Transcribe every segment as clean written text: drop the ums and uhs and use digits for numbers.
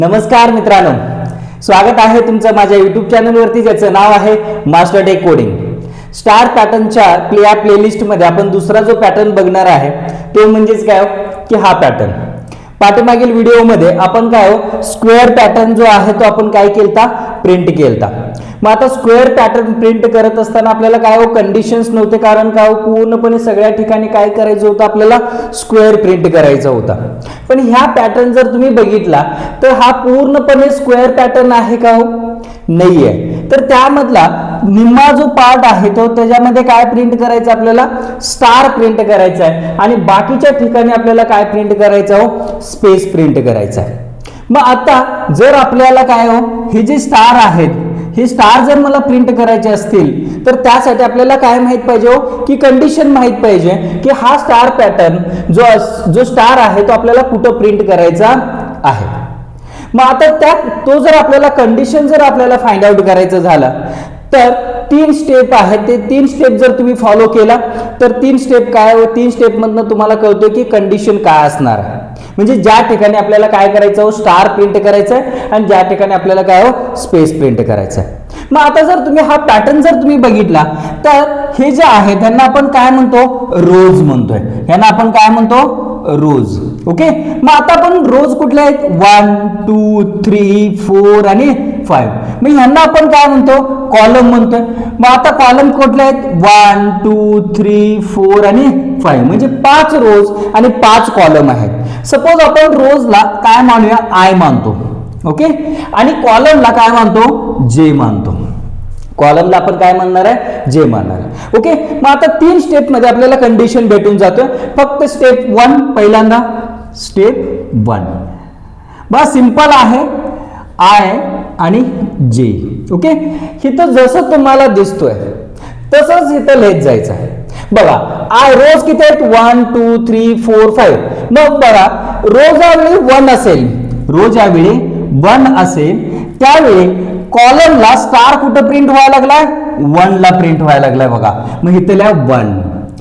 नमस्कार मित्रांनो, स्वागत आहे तुमचं माझ्या YouTube चॅनलवरती ज्याचं नाव आहे मास्टर टेक कोडिंग. स्टार पॅटर्नच्या प्लेलिस्ट मध्ये आपण दुसरा जो पॅटर्न बघणार आहे तो म्हणजेच काय की हा पॅटर्न. पाठीमागील व्हिडिओमध्ये आपण काय स्क्वेअर पॅटर्न जो आहे तो आपण काय केलता, प्रिंट केलता. मग आता स्क्वेअर पॅटर्न प्रिंट करत असताना आपल्याला काय कंडिशन्स नव्हते, कारण काय पूर्णपणे सगळ्या ठिकाणी काय करायचं होतं, आपल्याला स्क्वेअर प्रिंट करायचा होता. पण ह्या पॅटर्न जर तुम्ही बघितला तर हा पूर्णपणे स्क्वेअर पॅटर्न आहे का हो, नाहीये. तर त्यामधला निम्मा जो पार्ट आहे तो त्याच्यामध्ये काय प्रिंट करायचं, आपल्याला स्टार प्रिंट करायचा आहे आणि बाकीच्या ठिकाणी आपल्याला काय प्रिंट करायचं हो, स्पेस प्रिंट करायचा आहे. मग आता जर आपल्याला काय हो हे जे स्टार आहेत हे स्टार जर मला प्रिंट करायचे असतील तर त्यासाठी आपल्याला काय माहित पाहिजे हो की कंडिशन माहित पाहिजे की हा स्टार पॅटर्न जो स्टार आहे तो आपल्याला कुठं प्रिंट करायचा आहे. मग आता तो जर आपल्याला कंडिशन जर आपल्याला फाइंड आउट करायचं झालं तर 3 स्टेप आहेत. ते 3 स्टेप जर तुम्ही फॉलो केला तर 3 स्टेप काय हो, 3 स्टेप मधनं तुम्हाला कळतो की कंडिशन काय असणार आहे. म्हणजे ज्या ठिकाणी आपल्याला काय करायचं हो, स्टार प्रिंट करायचं आहे आणि ज्या ठिकाणी आपल्याला काय हो, स्पेस प्रिंट करायचं आहे. मग आता जर तुम्ही हा पॅटर्न जर तुम्ही बघितला तर हे जे आहे त्यांना आपण काय म्हणतो, रोज म्हणतोय. यांना आपण काय म्हणतो, रोज. ओके. मग आता आपण रोज कुठले आहेत, 1 2 3 4 आणि 5. मग यांना आपण काय म्हणतो, कॉलम म्हणतोय. मग आता कॉलम कुठले आहेत, 1 2 3 4 आणि 5, म्हणजे 5 रोज आणि 5 कॉलम आहेत. सपोज आपण रोजला काय मानूया, आय मानतो. ओके. आणि कॉलमला काय मानतो, जे मानतो. कॉलमला आपण काय म्हणणार आहे, जे मानणार आहे. ओके. मग आता 3 स्टेप मध्ये आपल्याला कंडिशन भेटून जातोय. फक्त स्टेप 1 पहिल्यांदा, स्टेप 1 बस सिंपल आहे, आय आणि जे. ओके. इथं जसं तुम्हाला दिसतोय तसंच इथं लिहित जायचं आहे. बघा आय रोज किती आहेत, 1 2 3 4 5. मग बघा रोज यावेळी 1 असेल, रोज यावेळी 1 असेल त्यावेळी कॉलमला स्टार कुठं प्रिंट व्हायला लागलाय, 1 ला प्रिंट व्हायला लागलाय. बघा मग इथे लिहा 1.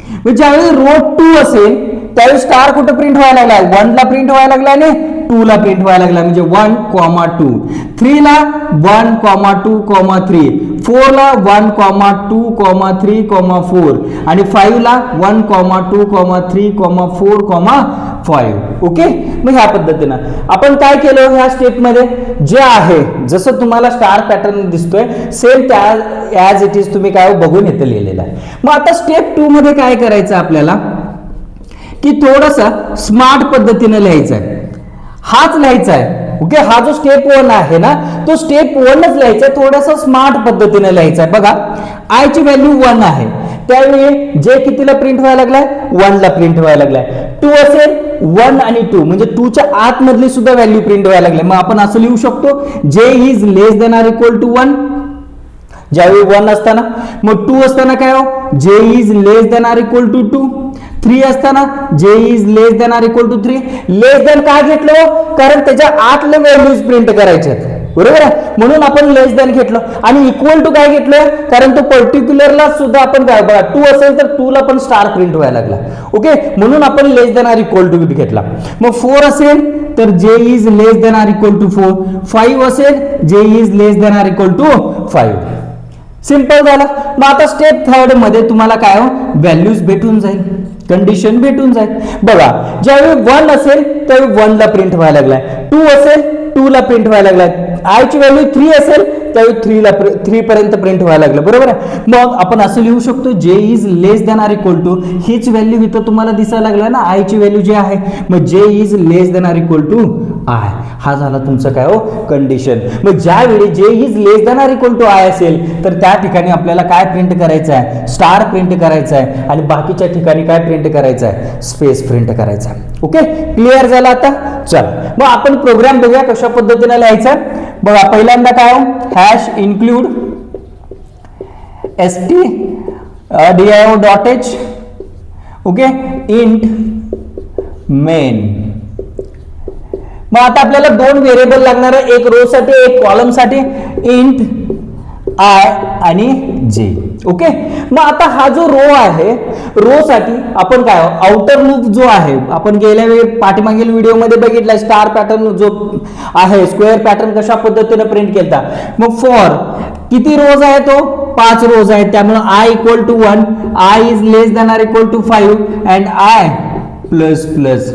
म्हणजे ज्यावेळी रोज 2 असेल त्यावेळी स्टार कुठं प्रिंट व्हायला लागलाय, 1 ला प्रिंट व्हायला लागलाय आणि 2 ला प्रिंट व्हायला लागलाय. म्हणजे 1, 2. 3 ला 1, 2, 3. 4 ला 1, 2, 3, 4 आणि 5 ला 1, 2, 3, 4, 5. ओके. मग ह्या पद्धतीनं आपण काय केलं, ह्या स्टेप मध्ये जे आहे जसं तुम्हाला स्टार पॅटर्न दिसतोय सेम त्या ऍज इट इज तुम्ही काय बघून इथं लिहिलेलं आहे. मग आता स्टेप 2 मध्ये काय करायचं आपल्याला की थोडस स्मार्ट पद्धतीने लिहायचं आहे. हाच लिहायचा आहे. ओके. हा जो स्टेप 1 आहे ना तो स्टेप 1च लिहायचा आहे, थोडंसं स्मार्ट पद्धतीने लिहायचं आहे. बघा आय ची व्हॅल्यू 1 आहे त्यावेळी जे कितीला प्रिंट व्हायला लागलाय, 1 ला प्रिंट व्हायला लागलाय. 2 असेल 1 आणि 2 म्हणजे 2 च्या आतमधली सुद्धा व्हॅल्यू प्रिंट व्हायला लागली. मग आपण असं लिहू शकतो, J is less than or equal to 1. ज्यावेळी 1 असताना, मग 2 असताना काय हो, J is less than or equal to 2. 3 असताना J is less than or equal to 3. Less than काय घेतलं, कारण त्याच्या आतले व्हॅल्यूज प्रिंट करायचे आहेत. बरोबर आहे, म्हणून आपण लेस देन घेतलं. आणि इक्वल टू काय घेतलं, कारण तो पर्टिक्युलरला सुद्धा आपण काय, बघा 2 असेल तर 2 ला पण स्टार प्रिंट व्हायला लागला. ओके. म्हणून आपण less than or equal to घेतला. मग 4 असेल तर J is less than or equal to 4. 5 असेल J is less than or equal to 5. Simple झालं. मग आता स्टेप 3 मध्ये तुम्हाला काय हो, व्हॅल्यूज भेटून जाईल, कंडिशन भेटून जाईल. बघा ज्यावेळी 1 असेल त्यावेळी 1 ला प्रिंट व्हायला लागलाय. 2 असेल 2 ला प्रिंट व्हायला लागलाय. आय ची व्हॅल्यू 3 असेल त्यावेळी 3 पर्यंत प्रिंट व्हायला लागलं. बरोबर आहे. मग आपण असं लिहू शकतो, J is less than or equal to, हीच व्हॅल्यू इथं तुम्हाला दिसायला लागलं ना, आय ची व्हॅल्यू जी आहे. मग J is less than or equal to I, हा झाला तुमचं काय हो, कंडिशन. मग ज्यावेळी J is less than or equal to I असेल तर त्या ठिकाणी आपल्याला काय प्रिंट करायचं आहे, स्टार प्रिंट करायचं आहे आणि बाकीच्या ठिकाणी काय प्रिंट करायचं आहे, स्पेस प्रिंट करायचा आहे. ओके. क्लिअर झालं आता. चला मग आपण प्रोग्राम बघूया कशा पद्धतीने लिहायचा. बघा पहिल्यांदा काय हो, hash include stdio.h. Okay. Int main. मग आता आपल्याला 2 व्हेरिएबल लागणार आहे, एक रो साठी एक कॉलम साठी. इंट आय आणि जे. ओके, मग आता हा जो रो आहे, रो साठी आपण काय आउटर लूप जो आहे, आपण गेल्या वेळी पाठीमागील व्हिडिओमध्ये बघितला स्टार पॅटर्न जो आहे, स्क्वेअर पॅटर्न कशा पद्धतीने प्रिंट केला. मग फॉर किती रोज आहे, तो 5 रोज आहेत, त्यामुळे I equal to 1, I is less than or equal to 5 and I plus plus.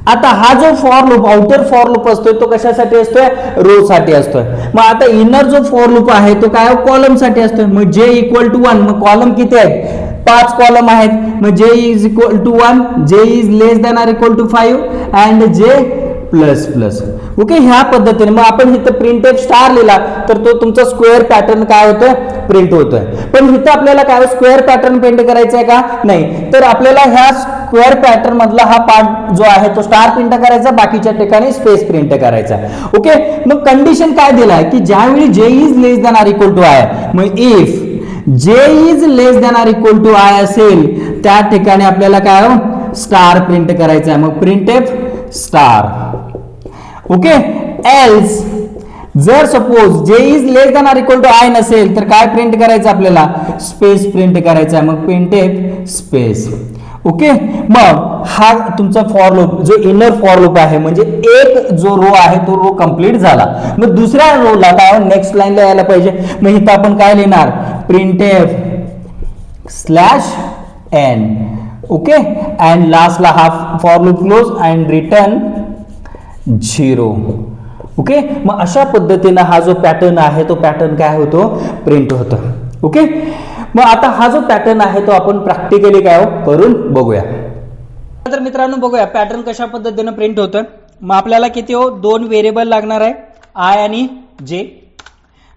आता हा जो for loop, outer for loop असतोय, तो कशासाठी असतोय, रो साठी असतोय. मग आता इनर जो फॉर लूप आहे तो काय कॉलम साठी असतोय. मग जे इक्वल टू 1, मग कॉलम किती आहेत, 5 कॉलम आहेत. मग J is equal to 1, J is less than or equal to 5 and J plus plus. Okay, ह्या पद्धतीने मग आपण इथं प्रिंट एफ स्टार लिहिला तर तो तुमचा स्क्वेअर पॅटर्न काय होतोय, प्रिंट होतोय. पण इथं आपल्याला काय स्क्वेअर पॅटर्न प्रिंट करायचा आहे का, नाही. तर आपल्याला ह्या स्क्वेअर पॅटर्न मधला हा पार्ट जो आहे तो स्टार प्रिंट करायचा, बाकीच्या ठिकाणी स्पेस प्रिंट करायचा. ओके, मग कंडिशन काय दिलाय की ज्यावेळी J is less than or equal to I, मग if J is less than or equal to I असेल त्या ठिकाणी आपल्याला काय स्टार प्रिंट करायचा आहे. मग printf star. Okay, else जर suppose J is less than or equal to I नसेल तर काय प्रिंट करायचं आपल्याला, स्पेस प्रिंट करायचा आहे. मग प्रिंट एफ स्पेस. ओके, मग हा तुमचा फॉर लूप जो इनर फॉर लूप आहे, म्हणजे एक जो रो आहे तो रो कंप्लीट झाला. मग दुसऱ्या रोला काय नेक्स्ट लाईनला यायला पाहिजे. मग इथं आपण काय लिहिणार, printf slash N. Okay, and लास्टला हा for loop close and return 0. Okay, मग अशा पद्धतीने हा जो पॅटर्न आहे तो पॅटर्न काय होतो, प्रिंट होतो. ओके, मग आता हा जो पॅटर्न आहे तो आपण प्रॅक्टिकली काय करून बघूया. तर मित्रांनो बघूया पॅटर्न कशा पद्धतीने प्रिंट होतं. मग आपल्याला किती 2 व्हेरिएबल लागणार आहे, आय आणि जे.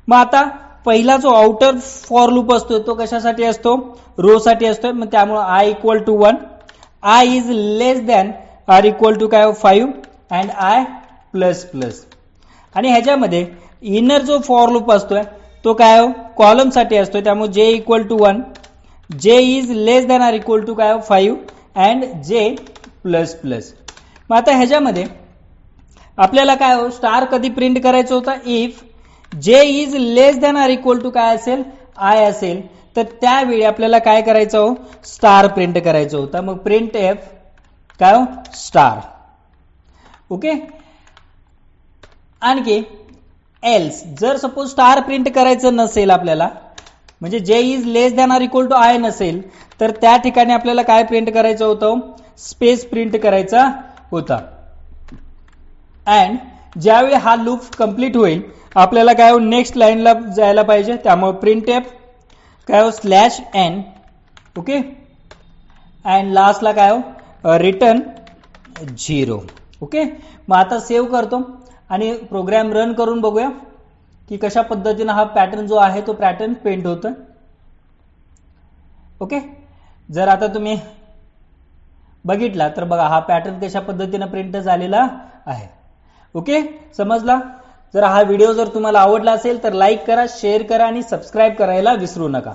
मग आता पहिला जो आउटर फॉर लूप असतो तो कशासाठी असतो, रो साठी असतो. मग त्यामुळे I equal to 1, I is less than or equal to काय 5 अँड आय प्लस प्लस. आणि ह्याच्यामध्ये इनर जो फॉर लूप असतोय तो काय कॉलम साठी असतोय, त्यामुळे J equal to 1, J is less than or equal to काय 5 अँड जे प्लस प्लस. मग आता ह्याच्यामध्ये आपल्याला काय स्टार कधी प्रिंट करायचं होता, if J is less than or equal to काय असेल, आय असेल, तर त्यावेळी आपल्याला काय करायचं हो, स्टार प्रिंट करायचं होतं. मग प्रिंट एफ काय स्टार. ओके, आणखी एल्स जर सपोज स्टार प्रिंट करायचं नसेल आपल्याला, म्हणजे J is less than or equal to I नसेल, तर त्या ठिकाणी आपल्याला काय प्रिंट करायचं होतं, स्पेस प्रिंट करायचा होता. अँड ज्यावेळी हा लूप कंप्लीट होईल आपल्याला काय नेक्स्ट लाईनला जायला पाहिजे, त्यामुळे प्रिंट एफ काय स्लॅश एन. ओके, अँड लास्टला काय रिटर्न 0. ओके, मग आता सेव्ह करतो आणि प्रोग्राम रन करून बघूया की कशा पद्धतीने हा पॅटर्न जो आहे तो पॅटर्न प्रिंट होतोय. ओके, जर आता तुम्ही बघितला तर बघा हा पॅटर्न कशा पद्धतीने प्रिंट झालेला आहे. ओके, समजला. जर हा व्हिडिओ जर तुम्हाला आवडला असेल तर लाईक करा, शेअर करा आणि सबस्क्राईब करायला विसरू नका.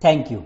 थँक्यू.